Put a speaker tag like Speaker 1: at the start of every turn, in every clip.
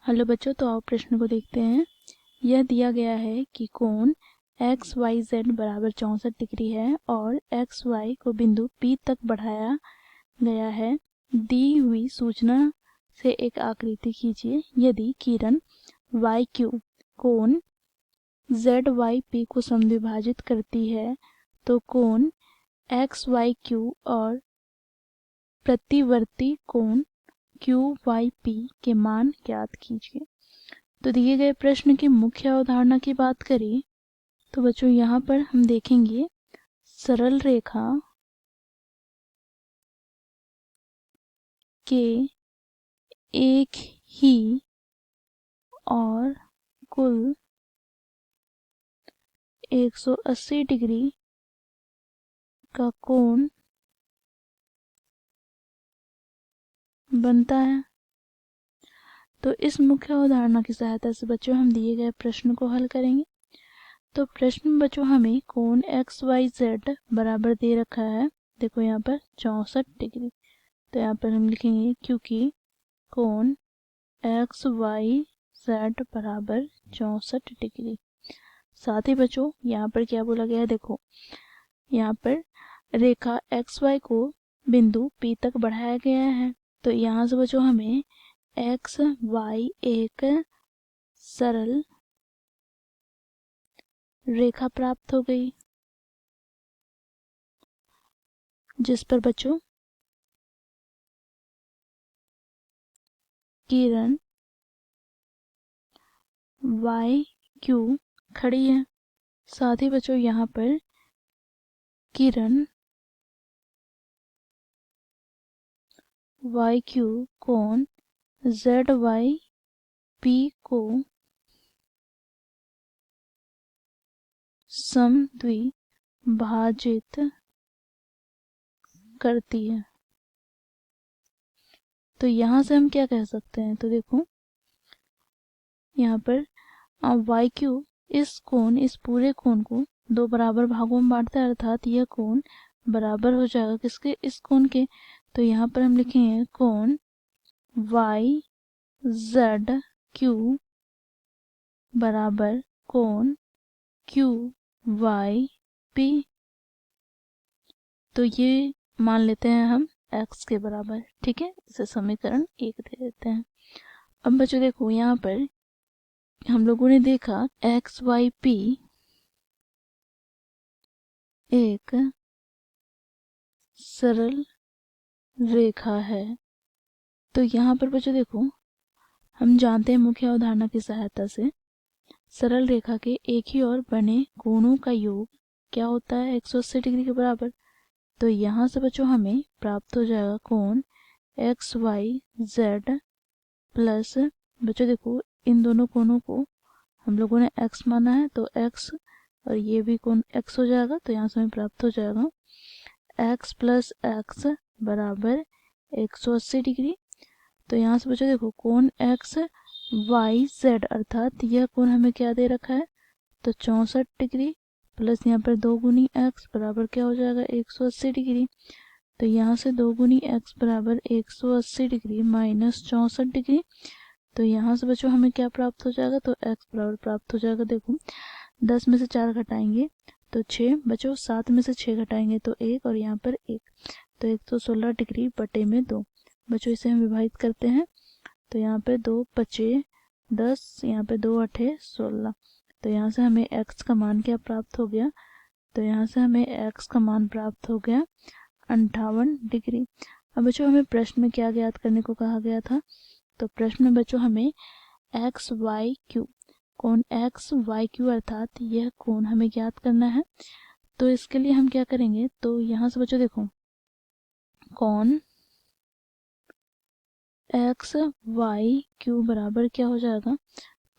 Speaker 1: Hello बच्चों, तो आओ प्रश्न को देखते हैं। यह दिया गया है कि कोण एक्स वाई जेड बराबर 64 डिग्री है और एक्स वाई को बिंदु P तक बढ़ाया गया है। दी हुई सूचना से एक आकृति खींचिए। यदि किरण वाई क्यू कोण जेड वाई पी को समद्विभाजित करती है तो कोण एक्स वाई क्यू और प्रतिवर्ती कोण क्यू वाई पी के मान ज्ञात कीजिए। तो दिए गए प्रश्न की मुख्य अवधारणा की बात करें तो बच्चों यहाँ पर हम देखेंगे सरल रेखा के एक ही और कुल 180 डिग्री का कोण बनता है। तो इस मुख्य अवधारणा की सहायता से बच्चों हम दिए गए प्रश्न को हल करेंगे। तो प्रश्न में बच्चों हमें कोण एक्स वाई जेड बराबर दे रखा है। देखो यहाँ पर 64 डिग्री। तो यहाँ पर हम लिखेंगे क्योंकि कोण एक्स वाई जेड बराबर 64 डिग्री। साथ ही बच्चों यहाँ पर क्या बोला गया है, देखो यहाँ पर रेखा एक्स वाई को बिंदु P तक बढ़ाया गया है। तो यहाँ से बच्चों हमें एक्स वाई एक सरल रेखा प्राप्त हो गई, जिस पर बच्चों किरण वाई क्यू खड़ी है। साथ ही बच्चों यहाँ पर किरण वाई क्यू कोण जेड वाई पी को समद्विभाजित करती है। तो यहाँ से हम क्या कह सकते हैं, तो देखो यहाँ पर वाई क्यू इस पूरे कोण को दो बराबर भागों में बांटता है, अर्थात यह कोण बराबर हो जाएगा किसके, इस कोण के। तो यहाँ पर हम लिखेंगे कोण वाई जेड क्यू बराबर कोण क्यू वाई पी। तो ये मान लेते हैं हम x के बराबर, ठीक है। इसे समीकरण 1 दे देते हैं। अब बच्चों देखो यहाँ पर हम लोगों ने देखा एक्स वाई पी एक सरल रेखा है। तो यहाँ पर बच्चों देखो हम जानते हैं मुख्य अवधारणा की सहायता से सरल रेखा के एक ही और बने कोणों का योग क्या होता है, 180 डिग्री के बराबर। तो यहाँ से बच्चों हमें प्राप्त हो जाएगा कोण एक्स वाई जेड प्लस, बच्चों देखो इन दोनों कोणों को हम लोगों ने x माना है तो x और ये भी कोण x हो जाएगा। तो यहाँ से हमें प्राप्त हो जाएगा x प्लस x बराबर 180 डिग्री। तो यहाँ से बच्चों देखो कोण x वाई जेड अर्थात यह कोण हमें क्या दे रखा है, तो 64 डिग्री प्लस यहाँ पर 2 गुनी x बराबर क्या हो जाएगा 180 डिग्री। तो यहाँ से 2 गुनी x बराबर 180 डिग्री माइनस 64 डिग्री। तो यहाँ से बच्चों हमें क्या प्राप्त हो जाएगा, तो x बराबर प्राप्त हो जाएगा, देखो 10 में से 4 घटाएंगे तो 6, बच्चों 7 में से 6 घटाएंगे तो 1 और यहाँ पर 1, तो 116 डिग्री बटे में 2। बच्चों इसे हम विभाजित करते हैं तो यहाँ पे 2 पचे 10, यहाँ पे 2 अठे 16। तो यहाँ से हमें x का मान क्या प्राप्त हो गया, तो यहाँ से हमें x का मान प्राप्त हो गया 58 डिग्री। अब बच्चों हमें प्रश्न में क्या ज्ञात करने को कहा गया था, तो प्रश्न में बच्चों हमें एक्स वाई क्यू कोण एक्स वाई क्यू अर्थात यह कोण हमें ज्ञात करना है। तो इसके लिए हम क्या करेंगे, तो यहाँ से बच्चों देखो कोण एक्स वाई क्यू बराबर क्या हो जाएगा,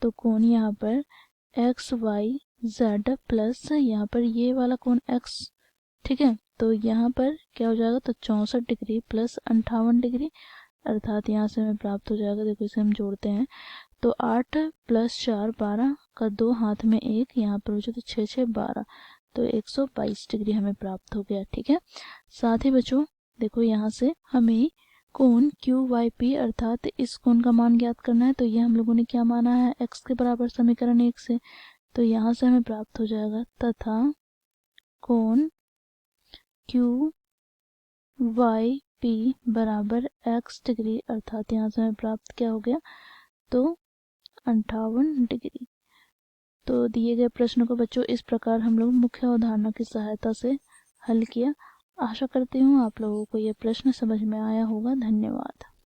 Speaker 1: तो कोण यहाँ पर एक्स वाई जेड प्लस यहाँ पर ये वाला कोण एक्स, ठीक है। तो यहाँ पर क्या हो जाएगा, तो 64 डिग्री प्लस 58 डिग्री अर्थात यहाँ से हमें प्राप्त हो जाएगा, देखो इसे हम जोड़ते हैं तो 8 प्लस 4 12 का 2 हाथ में 1, यहाँ पर बच्चों तो 6 6 12, तो 122 डिग्री हमें प्राप्त हो गया, ठीक है। साथ ही बच्चों देखो यहाँ से हमें कोण क्यू वाई पी अर्थात इस कोण का मान ज्ञात करना है। तो ये हम लोगों ने क्या माना है, x के बराबर समीकरण 1 से, तो यहाँ से हमें प्राप्त हो जाएगा तथा कोण क्यू वाई पी बराबर x डिग्री, अर्थात यहाँ से हमें प्राप्त क्या हो गया, तो 58 डिग्री। तो दिए गए प्रश्न को बच्चों इस प्रकार हम लोग मुख्य अवधारणा की सहायता से हल किया। आशा करती हूँ आप लोगों को ये प्रश्न समझ में आया होगा। धन्यवाद।